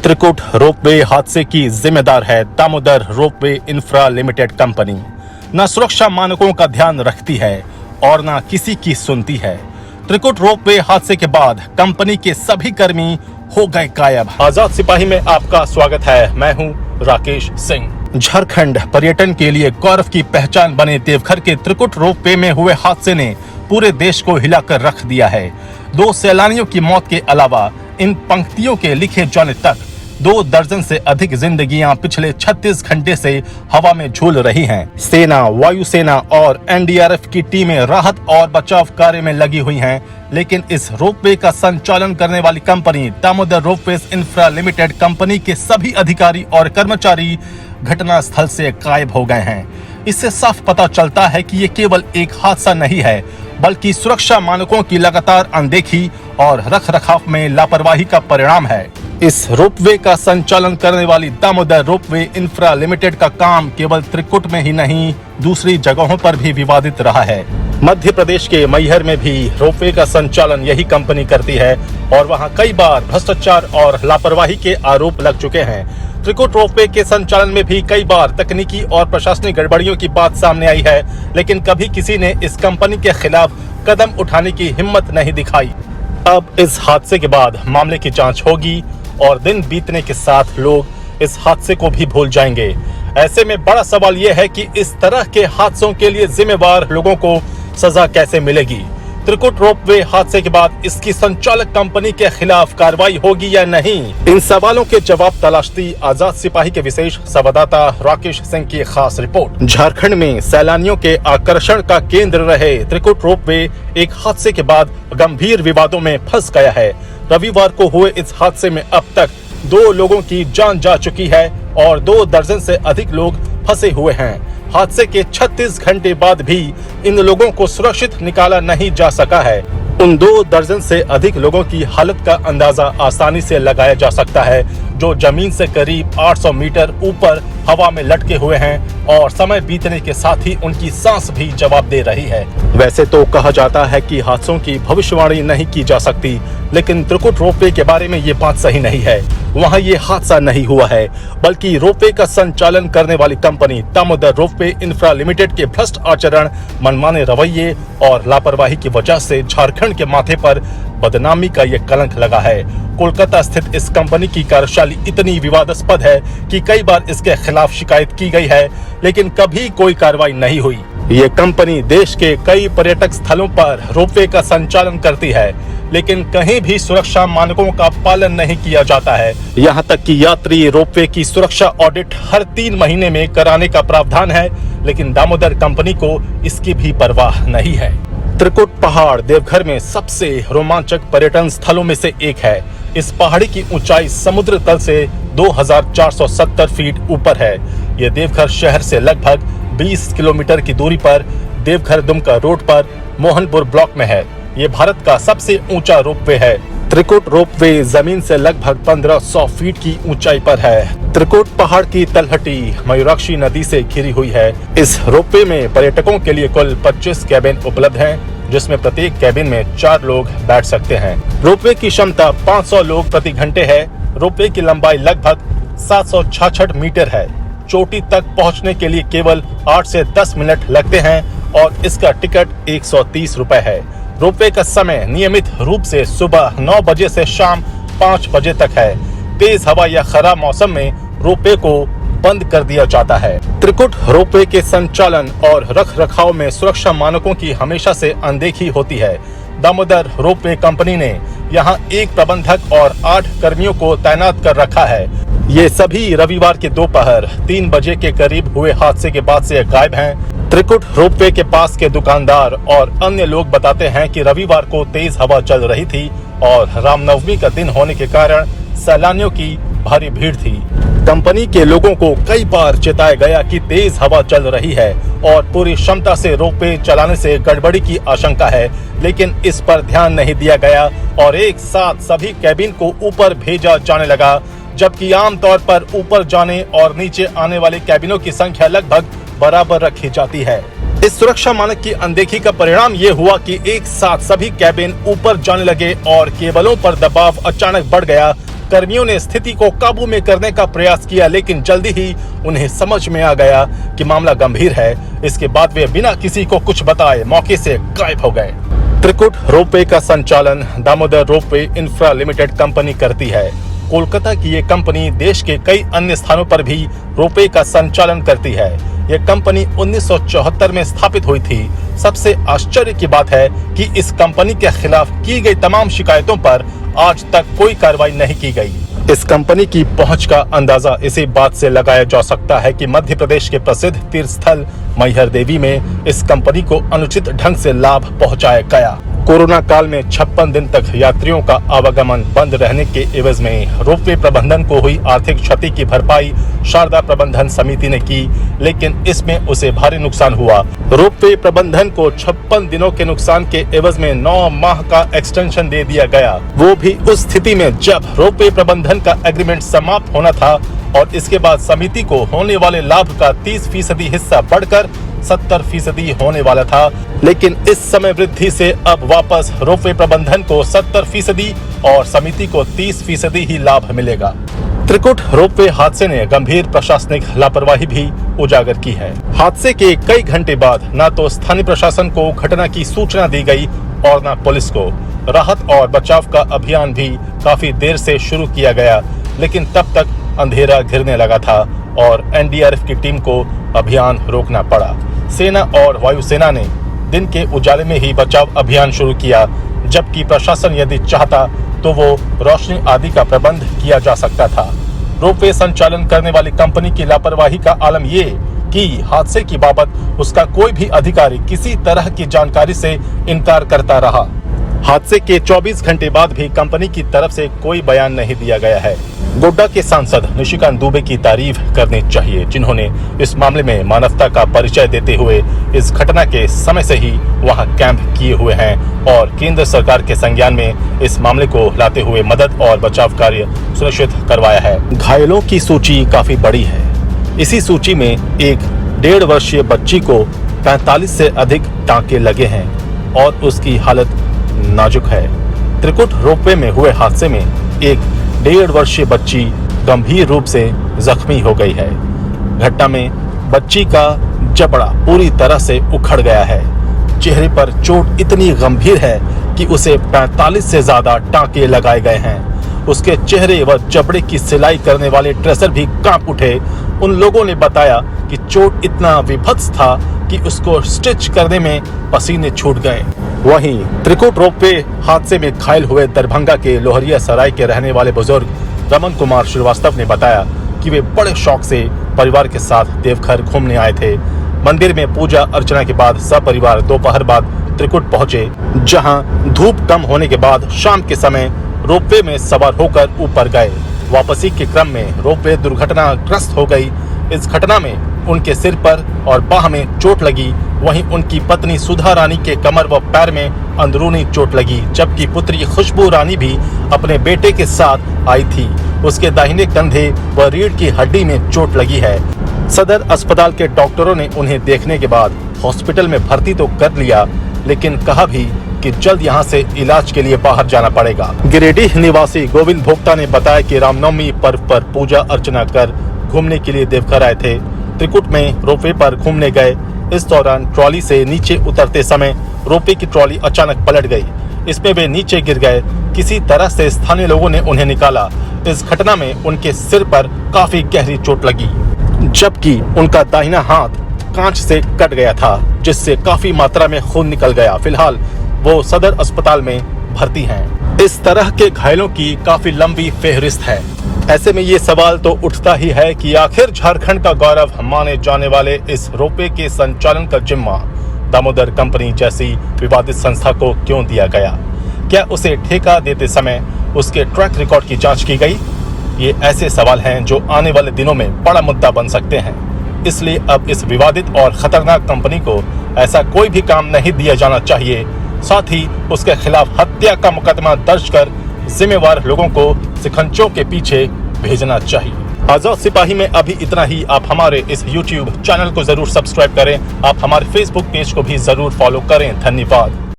Trikut ropeway हादसे की जिम्मेदार है Damodar ropeway infra limited company. न सुरक्षा मानकों का ध्यान रखती है और न किसी की सुनती है। त्रिकुट रोपवे हादसे के बाद कंपनी के सभी कर्मी हो गए गायब। आजाद सिपाही में आपका स्वागत है। मैं हूं राकेश सिंह। झारखंड पर्यटन के लिए गौरव की पहचान बने देवघर के त्रिकुट रोपवे में हुए हादसे ने पूरे देश को हिलाकर रख दिया है। 2 सैलानियों की मौत के अलावा इन पंक्तियों के लिखे जाने तक 2 दर्जन से अधिक जिंदगियां पिछले 36 घंटे से हवा में झूल रही हैं। सेना, वायुसेना और एनडीआरएफ की टीमें राहत और बचाव कार्य में लगी हुई हैं, लेकिन इस रोपवे का संचालन करने वाली company Damodar ropeways infra limited company के सभी अधिकारी और कर्मचारी घटना स्थल से गायब हो गए हैं। इससे साफ पता चलता है कि ये केवल एक हादसा नहीं है, बल्कि सुरक्षा मानकों की लगातार अनदेखी और रखरखाव में लापरवाही का परिणाम है। इस रोपवे का संचालन करने वाली दामोदर रोपवे इंफ्रा लिमिटेड का काम केवल त्रिकुट में ही नहीं, दूसरी जगहों पर भी विवादित रहा है। मध्य प्रदेश के मैहर में भी रोपवे का संचालन यही कंपनी करती है और वहां कई बार भ्रष्टाचार और लापरवाही के आरोप लग चुके हैं। त्रिकुट रोपवे के संचालन में भी कई बार तकनीकी और प्रशासनिक गड़बड़ियों की बात सामने आई है, लेकिन कभी किसी ने इस कंपनी के खिलाफ कदम उठाने की हिम्मत नहीं दिखाई। अब इस हादसे के बाद मामले की जांच होगी और दिन बीतने के साथ लोग इस हादसे को भी भूल जाएंगे। ऐसे में बड़ा सवाल यह है कि इस तरह के हादसों के लिए जिम्मेवार लोगों को सजा कैसे मिलेगी। त्रिकुट रोपवे हादसे के बाद इसकी संचालक कंपनी के खिलाफ कार्रवाई होगी या नहीं, इन सवालों के जवाब तलाशती आजाद सिपाही के विशेष संवाददाता राकेश सिंह की खास रिपोर्ट। झारखंड में सैलानियों के आकर्षण का केंद्र रहे त्रिकुट रोपवे एक हादसे के बाद गंभीर विवादों में फंस गया है। रविवार को हुए इस हादसे में अब तक 2 लोगों की जान जा चुकी है और 2 दर्जन से अधिक लोग फंसे हुए हैं। हादसे के 36 घंटे बाद भी इन लोगों को सुरक्षित निकाला नहीं जा सका है। उन 2 दर्जन से अधिक लोगों की हालत का अंदाजा आसानी से लगाया जा सकता है, जो जमीन से करीब 800 मीटर ऊपर हवा में लटके हुए हैं और समय बीतने के साथ ही उनकी सांस भी जवाब दे रही है। वैसे तो कहा जाता है कि हादसों की भविष्यवाणी नहीं की जा सकती, लेकिन त्रिकुट रोपवे के बारे में ये बात सही नहीं है। वहाँ ये हादसा नहीं हुआ है, बल्कि रोपवे का संचालन करने वाली company Damodar ropeway infra limited के भ्रष्ट आचरण, मनमाने रवैये और लापरवाही की वजह से झारखंड के माथे पर बदनामी का ये कलंक लगा है। कोलकाता स्थित इस कंपनी की कार्यशैली इतनी विवादास्पद है कि कई बार इसके खिलाफ शिकायत की गई है, लेकिन कभी कोई कार्रवाई नहीं हुई। ये कंपनी देश के कई पर्यटक स्थलों पर रोपवे का संचालन करती है, लेकिन कहीं भी सुरक्षा मानकों का पालन नहीं किया जाता है। यहाँ तक कि यात्री रोपवे की सुरक्षा ऑडिट हर 3 महीने में कराने का प्रावधान है, लेकिन दामोदर कंपनी को इसकी भी परवाह नहीं है। त्रिकुट पहाड़ देवघर में सबसे रोमांचक पर्यटन स्थलों में से एक है। इस पहाड़ी की ऊंचाई समुद्र तल से 2470 फीट ऊपर है। ये देवघर शहर से लगभग 20 किलोमीटर की दूरी पर देवघर दुमका रोड पर मोहनपुर ब्लॉक में है। ये भारत का सबसे ऊंचा रोपवे है। त्रिकुट रोपवे जमीन से लगभग 1500 फीट की ऊंचाई पर है। त्रिकुट पहाड़ की तलहटी मयूराक्षी नदी से घिरी हुई है। इस रोपवे में पर्यटकों के लिए कुल 25 कैबिन उपलब्ध हैं, जिसमें प्रत्येक कैबिन में 4 लोग बैठ सकते हैं। रोपवे की क्षमता 500 लोग प्रति घंटे है। रोपवे की लंबाई लगभग 766 मीटर है। चोटी तक पहुंचने के लिए केवल 8 से 10 मिनट लगते हैं और इसका टिकट 130 रुपए है। रोपवे का समय नियमित रूप से सुबह 9 बजे से शाम 5 बजे तक है। तेज हवा या खराब मौसम में रोपवे को बंद कर दिया जाता है। त्रिकुट रोपवे के संचालन और रखरखाव में सुरक्षा मानकों की हमेशा से अनदेखी होती है। दामोदर रोपवे कंपनी ने यहाँ 1 प्रबंधक और 8 कर्मियों को तैनात कर रखा है। ये सभी रविवार के दोपहर 3 बजे के करीब हुए हादसे के बाद से गायब हैं। त्रिकुट रोपवे के पास के दुकानदार और अन्य लोग बताते हैं कि रविवार को तेज हवा चल रही थी और रामनवमी का दिन होने के कारण सैलानियों की भारी भीड़ थी। कंपनी के लोगों को कई बार चेताया गया कि तेज हवा चल रही है और पूरी क्षमता से रोपवे चलाने से गड़बड़ी की आशंका है, लेकिन इस पर ध्यान नहीं दिया गया और एक साथ सभी कैबिन को ऊपर भेजा जाने लगा, जबकि आमतौर पर ऊपर जाने और नीचे आने वाले कैबिनों की संख्या लगभग बराबर रखी जाती है। इस सुरक्षा मानक की अनदेखी का परिणाम ये हुआ कि एक साथ सभी कैबिन ऊपर जाने लगे और केबलों पर दबाव अचानक बढ़ गया, कर्मियों ने स्थिति को काबू में करने का प्रयास किया, लेकिन जल्दी ही उन्हें समझ में आ गया कि मामला गंभीर है। इसके बाद वे बिना किसी को कुछ बताए मौके से गायब हो गए। त्रिकुट रोपवे का संचालन Damodar ropeway infra limited company करती है। कोलकाता की ये कंपनी देश के कई अन्य स्थानों पर भी रोपवे का संचालन करती है। यह कंपनी 1974 में स्थापित हुई थी। सबसे आश्चर्य की बात है कि इस कंपनी के खिलाफ की गई तमाम शिकायतों पर आज तक कोई कार्रवाई नहीं की गई। इस कंपनी की पहुंच का अंदाजा इसी बात से लगाया जा सकता है कि मध्य प्रदेश के प्रसिद्ध तीर्थ स्थल मैहर देवी में इस कंपनी को अनुचित ढंग से लाभ पहुंचाया गया। कोरोना काल में 56 दिन तक यात्रियों का आवागमन बंद रहने के एवज में रोपवे प्रबंधन को हुई आर्थिक क्षति की भरपाई शारदा प्रबंधन समिति ने की, लेकिन इसमें उसे भारी नुकसान हुआ। रोपवे प्रबंधन को 56 दिनों के नुकसान के एवज में 9 माह का एक्सटेंशन दे दिया गया, वो भी उस स्थिति में जब रोपवे प्रबंधन का एग्रीमेंट समाप्त होना था और इसके बाद समिति को होने वाले लाभ का 30% हिस्सा बढ़कर 70% होने वाला था। लेकिन इस समय वृद्धि से अब वापस रोपवे प्रबंधन को 70% और समिति को 30% ही लाभ मिलेगा। त्रिकुट रोपवे हादसे ने गंभीर प्रशासनिक लापरवाही भी उजागर की है। हादसे के कई घंटे बाद न तो स्थानीय प्रशासन को घटना की सूचना दी गई और न पुलिस को। राहत और बचाव का अभियान भी काफी देर से शुरू किया गया, लेकिन तब तक अंधेरा घिरने लगा था और एनडीआरएफ की टीम को अभियान रोकना पड़ा। सेना और वायुसेना ने दिन के उजाले में ही बचाव अभियान शुरू किया, जबकि प्रशासन यदि चाहता तो वो रोशनी आदि का प्रबंध किया जा सकता था। रोपवे संचालन करने वाली कंपनी की लापरवाही का आलम ये कि हादसे की बाबत उसका कोई भी अधिकारी किसी तरह की जानकारी से इनकार करता रहा। हादसे के 24 घंटे बाद भी कंपनी की तरफ से कोई बयान नहीं दिया गया है। गोड्डा के सांसद निशिकांत दुबे की तारीफ करनी चाहिए, जिन्होंने इस मामले में मानवता का परिचय देते हुए इस घटना के समय से ही वहां कैंप किए हुए हैं और केंद्र सरकार के संज्ञान में इस मामले को लाते हुए मदद और बचाव कार्य सुनिश्चित करवाया है। घायलों की सूची काफी बड़ी है। इसी सूची में एक 1.5 वर्षीय बच्ची को 45 से अधिक टांके लगे हैं और उसकी हालत नाजुक है। त्रिकुट रोपवे में हुए हादसे में एक 1.5 वर्षीय बच्ची गंभीर रूप से जख्मी हो गई है। घटना में बच्ची का जबड़ा पूरी तरह से उखड़ गया है। चेहरे पर चोट इतनी गंभीर है कि उसे 45 से ज्यादा टांके लगाए गए हैं। उसके चेहरे व जबड़े की सिलाई करने वाले ट्रेसर भी कांप उठे। उन लोगों ने बताया कि चोट इतना विभत्स था कि उसको स्टिच करने में पसीने छूट गए। वहीं त्रिकुट रोपवे हादसे में घायल हुए दरभंगा के लोहरिया सराय के रहने वाले बुजुर्ग रमन कुमार श्रीवास्तव ने बताया कि वे बड़े शौक से परिवार के साथ देवघर घूमने आए थे। मंदिर में पूजा अर्चना के बाद सपरिवार दोपहर बाद त्रिकुट पहुंचे, जहां धूप कम होने के बाद शाम के समय रोपवे में सवार होकर ऊपर गए। वापसी के क्रम में रोपवे दुर्घटनाग्रस्त हो गई। इस घटना में उनके सिर पर और बाह में चोट लगी। वहीं उनकी पत्नी सुधा रानी के कमर व पैर में अंदरूनी चोट लगी, जबकि पुत्री खुशबू रानी भी अपने बेटे के साथ आई थी। उसके दाहिने कंधे व रीढ़ की हड्डी में चोट लगी है। सदर अस्पताल के डॉक्टरों ने उन्हें देखने के बाद हॉस्पिटल में भर्ती तो कर लिया, लेकिन कहा भी कि जल्द यहां से इलाज के लिए बाहर जाना पड़ेगा। गिरिडीह निवासी गोविंद भोक्ता ने बताया कि रामनवमी पर्व पर पूजा अर्चना कर घूमने के लिए देवघर आए थे। त्रिकुट में रोपवे पर घूमने गए। इस दौरान ट्रॉली से नीचे उतरते समय रोपवे की ट्रॉली अचानक पलट गई। इसमें वे नीचे गिर गए। किसी तरह से स्थानीय लोगों ने उन्हें निकाला। इस घटना में उनके सिर पर काफी गहरी चोट लगी, जबकि उनका दाहिना हाथ कांच से कट गया था, जिससे काफी मात्रा में खून निकल गया। फिलहाल वो सदर अस्पताल में भर्ती हैं। इस तरह के घायलों की काफी लंबी फेहरिस्त है। ऐसे में ये सवाल तो उठता ही है कि आखिर झारखंड का गौरव माने जाने वाले इस रोपवे के संचालन का जिम्मा दामोदर कंपनी जैसी विवादित संस्था को क्यों दिया गया? क्या उसे ठेका देते समय उसके ट्रैक रिकॉर्ड की जांच की गई? ये ऐसे सवाल हैं जो आने वाले दिनों में बड़ा मुद्दा बन सकते हैं। इसलिए अब इस विवादित और खतरनाक कंपनी को ऐसा कोई भी काम नहीं दिया जाना चाहिए। साथ ही उसके खिलाफ हत्या का मुकदमा दर्ज कर जिम्मेवार लोगों को शिकंजों के पीछे भेजना चाहिए। आजाद सिपाही में अभी इतना ही। आप हमारे इस YouTube चैनल को जरूर सब्सक्राइब करें। आप हमारे Facebook पेज को भी जरूर फॉलो करें। धन्यवाद।